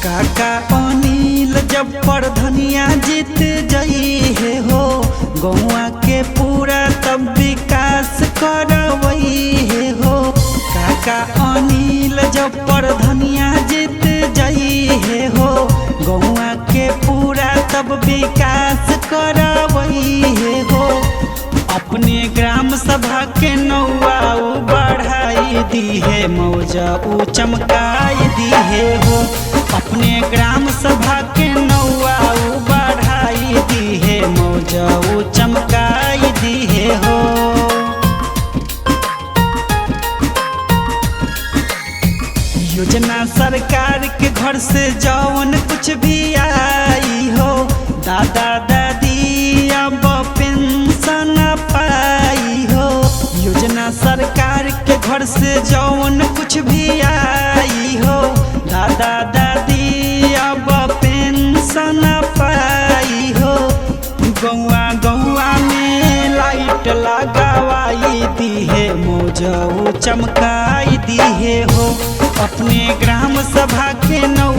काका अनिल जब प्रधनिया जीत जई है हो, गौआ के पूरा तब विकास करवई है हो। काका अनिल जब प्रधनिया जीत जई है हो, गौआ के पूरा तब विकास करवई है हो। अपने ग्राम सभा के नौआ बढ़ाई दी है, मौजा चमकाई दी है हो। अपने ग्राम सभा के नौआ बढ़ाई दी है, मौजा चमकाई दी है हो। योजना सरकार के घर से जौन कुछ भी आई हो, दादा दादी अब पेंशन पाई हो। योजना सरकार के घर से जौन कुछ भी आई हो, दादा दादी अब पेंशन पाई हो। गौआ गौआ में लाइट लगावाई दी है, मौजा चमकाई दी है हो। अपने ग्राम सभा के नौ